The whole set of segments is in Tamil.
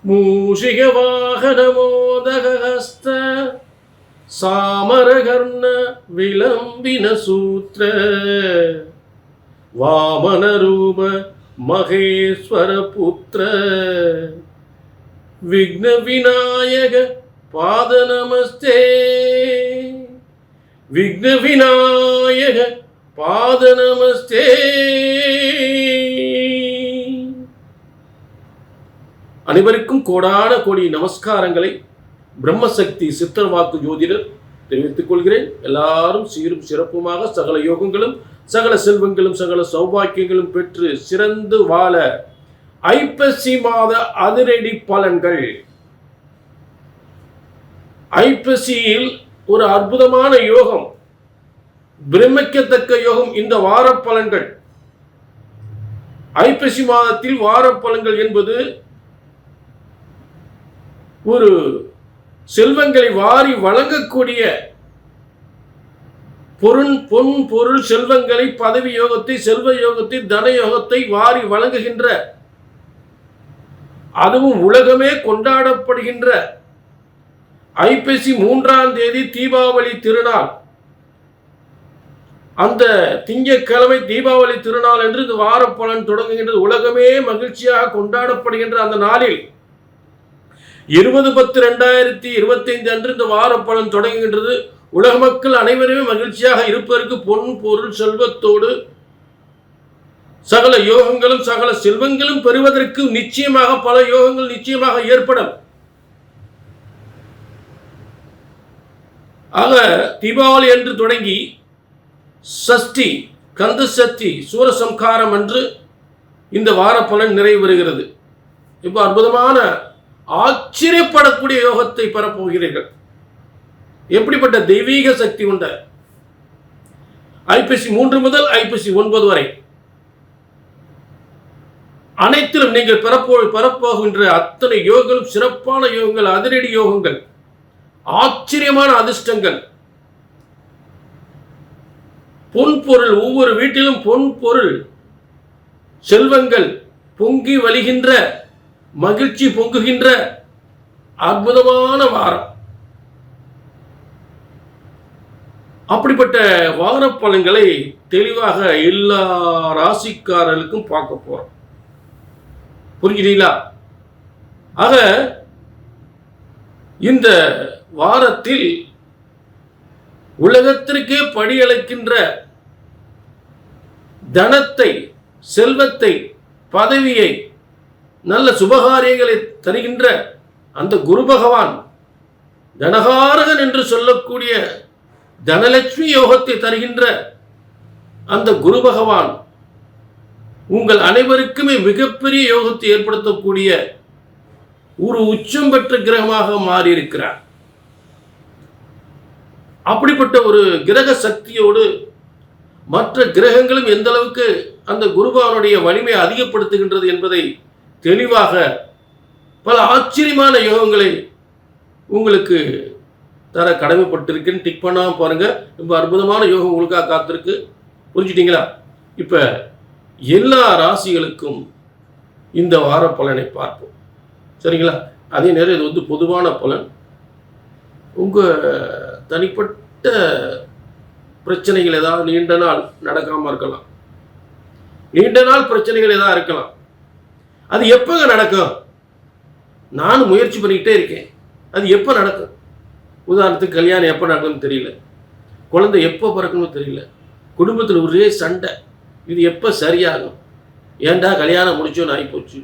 மூஷிக வாகனமோதகஸ்த சாமரகர்ண விளம்பின சூத்ர வாமன ரூப மகேஸ்வர புத்திர விக்ன விநாயக பாத நமஸ்தே விக்ன விநாயக பாத நமஸ்தே. அனைவருக்கும் கோடான கோடி நமஸ்காரங்களை பிரம்மசக்தி சித்தர் வாக்கு ஜோதிடர் தெரிவித்துக் கொள்கிறேன். எல்லாரும் சீரும் சிறப்புமாக சகல யோகங்களும் சகல செல்வங்களும் சகல சௌபாக்கியங்களும் பெற்று சிறந்து வாழ ஐப்பசி மாத அதிரடி பலன்கள். ஐப்பசியில் ஒரு அற்புதமான யோகம், பிரமிக்கத்தக்க யோகம். இந்த வார பலன்கள், ஐப்பசி மாதத்தில் வார பலன்கள் என்பது ஒரு செல்வங்களை வாரி வழங்கக்கூடிய பொன் பொருள் செல்வங்களை, பதவி யோகத்தை, செல்வ யோகத்தை, தன யோகத்தை வாரி வழங்குகின்ற, அதுவும் உலகமே கொண்டாடப்படுகின்ற ஐப்பசி 3ஆம் தேதி தீபாவளி திருநாள். அந்த திங்கட்கிழமை தீபாவளி திருநாள் என்று இந்த வார பலன் தொடங்குகின்றது. உலகமே மகிழ்ச்சியாக கொண்டாடப்படுகின்ற அந்த நாளில் 20/10/2025 அன்று இந்த வார பலன் தொடங்குகின்றது. உலக மக்கள் அனைவருமே மகிழ்ச்சியாக இருப்பதற்கு பொன் பொருள் செல்வத்தோடு சகல யோகங்களும் சகல செல்வங்களும் பெறுவதற்கு நிச்சயமாக பல யோகங்கள் நிச்சயமாக ஏற்படும். ஆக தீபாவளி என்று தொடங்கி சஷ்டி, கந்த சஷ்டி, சூரசம்காரம் என்று இந்த வார பலன் நிறைவு பெறுகிறது. இப்போ அற்புதமான ஆச்சரியப்படக்கூடிய யோகத்தை பெறப்போகிறீர்கள். எப்படிப்பட்ட தெய்வீக சக்தி உண்ட ஐப்பசி 3 முதல் ஐப்பசி 9 வரை அனைத்திலும் நீங்கள் பெறப்போகின்ற அத்தனை யோகங்களும் சிறப்பான யோகங்கள், அதிரடி யோகங்கள், ஆச்சரியமான அதிர்ஷ்டங்கள், பொன் பொருள், ஒவ்வொரு வீட்டிலும் பொன் பொருள் செல்வங்கள் பொங்கி வழிகின்ற, மகிழ்ச்சி பொங்குகின்ற அற்புதமான வாரம். அப்படிப்பட்ட வார பலன்களை தெளிவாக எல்லா ராசிக்காரர்களுக்கும் பார்க்க போறோம். புரிஞ்சுட்டீங்களா? ஆக இந்த வாரத்தில் உலகத்திற்கே படியளக்கின்ற தனத்தை, செல்வத்தை, பதவியை, நல்ல சுபகாரியங்களை தருகின்ற அந்த குரு பகவான், தனகாரகன் என்று சொல்லக்கூடிய தனலட்சுமி யோகத்தை தருகின்ற அந்த குரு பகவான் உங்கள் அனைவருக்குமே மிகப்பெரிய யோகத்தை ஏற்படுத்தக்கூடிய ஒரு உச்சம் பெற்ற கிரகமாக மாறியிருக்கிறார். அப்படிப்பட்ட ஒரு கிரக சக்தியோடு மற்ற கிரகங்களும் எந்த அளவுக்கு அந்த குருபகவானுடைய வலிமையை அதிகப்படுத்துகின்றது என்பதை தெளிவாக பல ஆச்சரியமான யோகங்களை உங்களுக்கு தர கடமைப்பட்டிருக்கேன். டிக் பண்ணாம பாருங்க. ரொம்ப அற்புதமான யோகம் உங்களுக்காக காத்திருக்கு. புரிஞ்சுட்டீங்களா? இப்ப எல்லா ராசிகளுக்கும் இந்த வார பலனை பார்ப்போம். சரிங்களா? அதே நேரம் இது வந்து பொதுவான பலன். உங்க தனிப்பட்ட பிரச்சனைகள் ஏதாவது நீண்ட நாள் நடக்காம இருக்கலாம், நீண்ட நாள் பிரச்சனைகள் ஏதாவது இருக்கலாம். அது எப்போ நடக்கும்? நானும் முயற்சி பண்ணிக்கிட்டே இருக்கேன். அது எப்போ நடக்கும்? உதாரணத்துக்கு கல்யாணம் எப்போ நடக்கும்னு தெரியல, குழந்தை எப்போ பிறக்கணும்னு தெரியல, குடும்பத்தில் ஒரே சண்டை, இது எப்போ சரியாகும்? ஏன்டா கல்யாணம் முடிச்சோன்னு ஆகிப்போச்சு,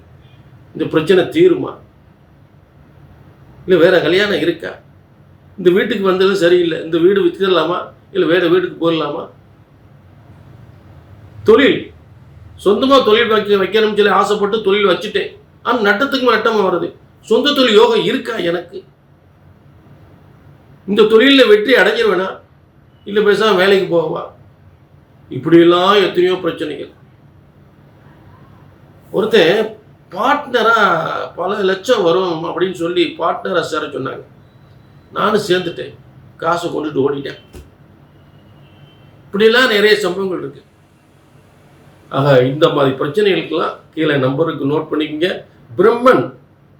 இந்த பிரச்சனை தீருமா? இல்லை வேற கல்யாணம் இருக்கா? இந்த வீட்டுக்கு வந்தது சரியில்லை, இந்த வீடு வித்துடலாமா, இல்லை வேற வீட்டுக்கு போயிடலாமா? தொழில், சொந்தமாக தொழில் வைக்கணும்னு சொல்லி ஆசைப்பட்டு தொழில் வச்சுட்டேன், ஆனால் நட்டத்துக்கு நட்டமாக வருது. சொந்த தொழில் யோகம் இருக்கா எனக்கு? இந்த தொழிலில் வெற்றி அடைஞ்சிருவேனா, இல்லை பேசாம வேலைக்கு போவா? இப்படியெல்லாம் எத்தனையோ பிரச்சனைகள். ஒருத்தன் பார்ட்னராக பல லட்சம் வரும் அப்படின்னு சொல்லி பார்ட்னராக சேர சொன்னாங்க. நானும் சேர்ந்துட்டேன், காசை கொண்டுட்டு ஓடிட்டேன். இப்படியெல்லாம் நிறைய சம்பவங்கள் இருக்கு. ஆக இந்த மாதிரி பிரச்சனைகளுக்கெல்லாம் கீழே நம்பருக்கு நோட் பண்ணிக்கங்க. பிரம்மன்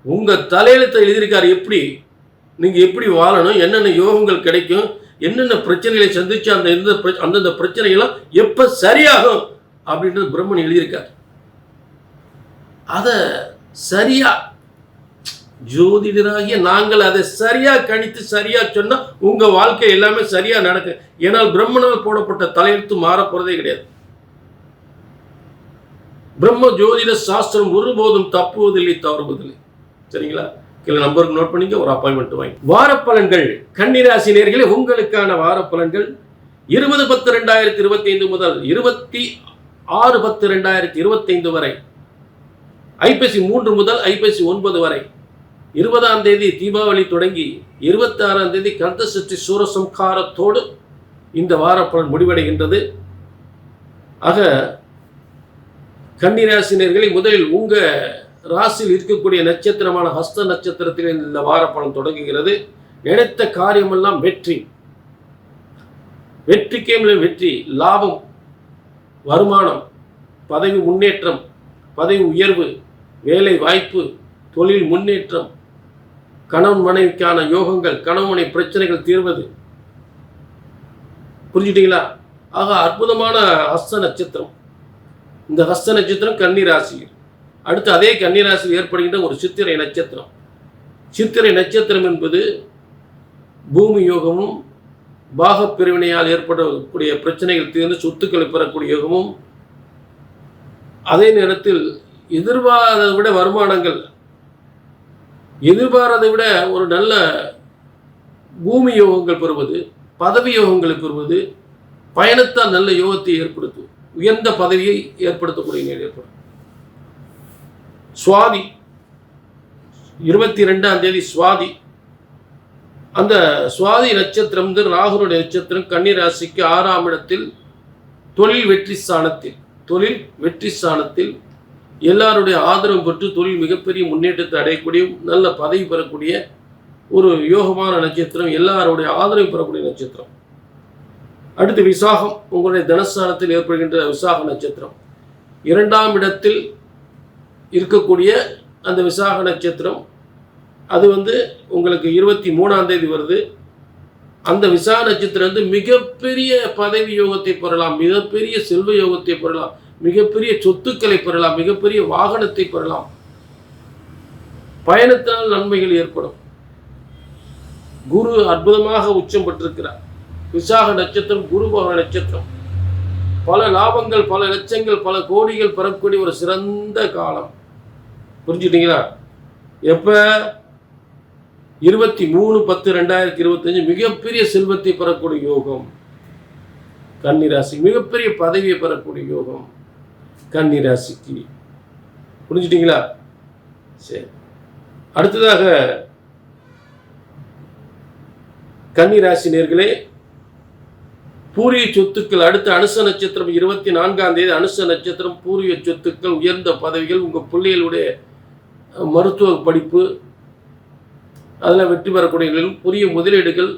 உங்கள் தலையெழுத்தை எழுதியிருக்காரு. எப்படி நீங்கள் எப்படி வாழணும், என்னென்ன யோகங்கள் கிடைக்கும், என்னென்ன பிரச்சனைகளை சந்திச்சு அந்தந்த பிரச்சனைகள்லாம் எப்போ சரியாகும் அப்படின்றது பிரம்மன் எழுதியிருக்கார். அதை சரியா ஜோதிடராகிய நாங்கள் அதை சரியா கணித்து சரியா சொன்னா உங்க வாழ்க்கை எல்லாமே சரியா நடக்கும். ஏனால் பிரம்மனால் போடப்பட்ட தலையெழுத்து மாற போறதே கிடையாது. பிரம்ம ஜோதிட சாஸ்திரம் ஒருபோதும் தப்புவதில்லை, தவறுவதில்லை. சரிங்களா? கீழே நம்பருக்கு நோட் பண்ணிக்க, ஒரு அப்பாயின்மெண்ட் வாங்கி. வாரப்பலன்கள் கன்னிராசி நேயர்களே, உங்களுக்கான வாரப்பலன்கள் 20/10/2025 முதல் 26/10/2025 வரை, ஐப்பசி 3 முதல் ஐப்பசி 9 வரை, 20ஆம் தேதி தீபாவளி தொடங்கி 26ஆம் தேதி கந்த சஷ்டி சூரசம்காரத்தோடு இந்த வாரப்பலன் முடிவடைகின்றது. ஆக கன்னிராசினியர்களை முதலில் உங்க ராசியில் இருக்கக்கூடிய நட்சத்திரமான ஹஸ்த நட்சத்திரத்தில் இந்த வாரப்பலன் தொடங்குகிறது. நினைத்த காரியமெல்லாம் வெற்றி, வெற்றிக்கே வெற்றி, லாபம், வருமானம், பதவி முன்னேற்றம், பதவி உயர்வு, வேலை வாய்ப்பு, தொழில் முன்னேற்றம், கணவன் மனைவிக்கான யோகங்கள், கணவன் மனைவி பிரச்சனைகள் தீர்வது. புரிஞ்சுட்டீங்களா? ஆக அற்புதமான ஹஸ்த நட்சத்திரம். இந்த ஹஸ்த நட்சத்திரம் கன்னிராசியில். அடுத்து அதே கன்னிராசியில் ஏற்படுகின்ற ஒரு சித்திரை நட்சத்திரம். சித்திரை நட்சத்திரம் என்பது பூமி யோகமும் பாகப்பிரிவினையால் ஏற்படக்கூடிய பிரச்சனைகள் தீர்ந்து சொத்துக்களை பெறக்கூடிய யோகமும், அதே நேரத்தில் எதிர்பாராதை விட வருமானங்கள், எதிர்பாராதை விட ஒரு நல்ல பூமி யோகங்கள் பெறுவது, பதவி யோகங்களை பெறுவது, பயணத்தால் நல்ல யோகத்தை ஏற்படுத்தும், உயர்ந்த பதவியை ஏற்படுத்தக்கூடிய நிலை ஏற்படும். சுவாதி 22ஆம் தேதி சுவாதி. அந்த சுவாதி நட்சத்திரம் ராகுனுடைய நட்சத்திரம். கன்னிராசிக்கு 6ஆம் இடத்தில் தொழில் வெற்றி ஸ்தானத்தில், தொழில் வெற்றி ஸ்தானத்தில் எல்லாருடைய ஆதரவு பெற்று தொழில் மிகப்பெரிய முன்னேற்றத்தை அடையக்கூடிய, நல்ல பதவி பெறக்கூடிய ஒரு யோகமான நட்சத்திரம், எல்லாருடைய ஆதரவு பெறக்கூடிய நட்சத்திரம். அடுத்து விசாகம், உங்களுடைய தனஸ்தானத்தில் ஏற்படுகின்ற விசாக நட்சத்திரம். 2ஆம் இடத்தில் இருக்கக்கூடிய அந்த விசாக நட்சத்திரம், அது உங்களுக்கு 23ஆம் தேதி வருது. அந்த விசாக நட்சத்திரம் மிகப்பெரிய பதவி யோகத்தை பெறலாம், மிகப்பெரிய செல்வ யோகத்தை பெறலாம், மிகப்பெரிய சொத்துக்களை பெறலாம், மிகப்பெரிய வாகனத்தை பெறலாம், பயணத்தினால் நன்மைகள் ஏற்படும். குரு அற்புதமாக உச்சம் பெற்றிருக்கிறார். விசாக நட்சத்திரம் குரு பகவான் நட்சத்திரம். பல லாபங்கள், பல லட்சங்கள், பல கோடிகள் பெறக்கூடிய ஒரு சிறந்த காலம். புரிஞ்சுட்டீங்களா? எப்ப 23/10/2025 மிகப்பெரிய செல்வத்தை பெறக்கூடிய யோகம் கன்னிராசி, மிகப்பெரிய பதவியை பெறக்கூடிய யோகம் கன்னிராசிக்கு. புரிஞ்சுட்டீங்களா? சரி, அடுத்ததாக கன்னிராசி நேயர்களே, பூர்வீக சொத்துக்கள். அடுத்த அனுச நட்சத்திரம் 24ஆம் தேதி அனுச நட்சத்திரம். பூர்வீக சொத்துக்கள், உயர்ந்த பதவிகள், உங்கள் பிள்ளைகளுடைய மருத்துவ படிப்பு, அதில் வெற்றி பெறக்கூடிய புதிய முதலீடுகள்,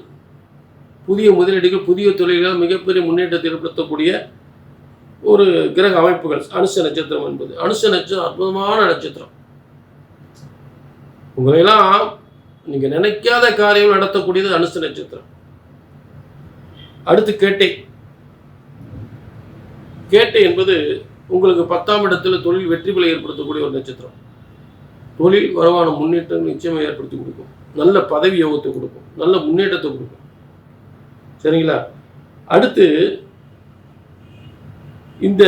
புதிய தொழில்கள், மிகப்பெரிய முன்னேற்றத்தை ஏற்படுத்தக்கூடிய ஒரு கிரக அமைப்புகள் அனுச நட்சத்திரம் என்பது. அனுச நட்சத்திரம் அற்புதமான நட்சத்திரம். உங்களையெல்லாம் நீங்க நினைக்காத காரியம் நடத்தக்கூடியது அனுச நட்சத்திரம். அடுத்து கேட்டை. கேட்டை என்பது உங்களுக்கு 10ஆம் இடத்துல தொழில் வெற்றிகளை ஏற்படுத்தக்கூடிய ஒரு நட்சத்திரம். தொழில் வருமான முன்னேற்றங்கள் நிச்சயமாக ஏற்படுத்தி கொடுக்கும், நல்ல பதவி யோகத்தை கொடுக்கும், நல்ல முன்னேற்றத்தை கொடுக்கும். சரிங்களா? அடுத்து இந்த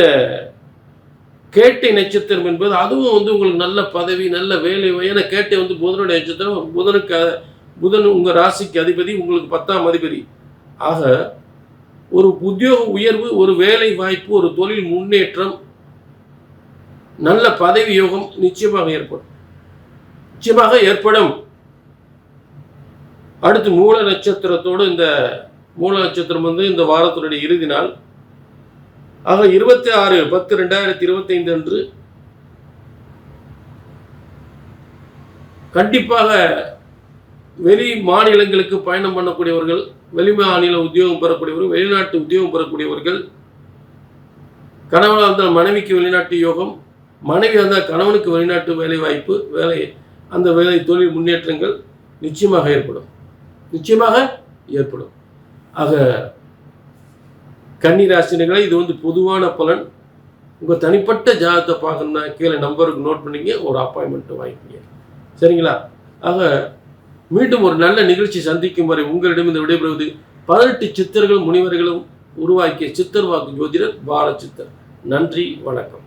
கேட்டை நட்சத்திரம் என்பது அதுவும் உங்களுக்கு நல்ல பதவி, நல்ல வேலை. ஏன்னா கேட்டை புதனுடைய நட்சத்திரம். புதன் உங்க ராசிக்கு அதிபதி, உங்களுக்கு 10ஆம் அதிபதி. ஆக ஒரு உத்தியோக உயர்வு, ஒரு வேலை வாய்ப்பு, ஒரு தொழில் முன்னேற்றம், நல்ல பதவி யோகம் நிச்சயமாக ஏற்படும். அடுத்து மூல நட்சத்திரத்தோடு, இந்த மூல நட்சத்திரம் இந்த வாரத்தினுடைய இறுதி நாள். ஆக 26/10/2025 அன்று கண்டிப்பாக வெளி மாநிலங்களுக்கு பயணம் பண்ணக்கூடியவர்கள், வெளி மாநில உத்தியோகம் பெறக்கூடியவர்கள், வெளிநாட்டு உத்தியோகம் பெறக்கூடியவர்கள், கணவனாக இருந்தால் மனைவிக்கு வெளிநாட்டு யோகம், மனைவி இருந்தால் கணவனுக்கு வெளிநாட்டு வேலை வாய்ப்பு, அந்த வேலை தொழில் முன்னேற்றங்கள் நிச்சயமாக ஏற்படும். ஆக கன்னிராசினிகளை இது பொதுவான பலன். உங்கள் தனிப்பட்ட ஜாதகத்தை பார்க்கணுன்னா கீழே நம்பருக்கு நோட் பண்ணிங்க, ஒரு அப்பாயின்மெண்ட் வாங்கிக்கிங்க. சரிங்களா? ஆக மீண்டும் ஒரு நல்ல நிகழ்ச்சி சந்திக்கும் வரை உங்களிடம் இந்த விடைபெறுவது 18 சித்தர்கள் முனிவர்களும் உருவாக்கிய சித்தர் வாக்கு ஜோதிடர் பாலச்சித்தர். நன்றி, வணக்கம்.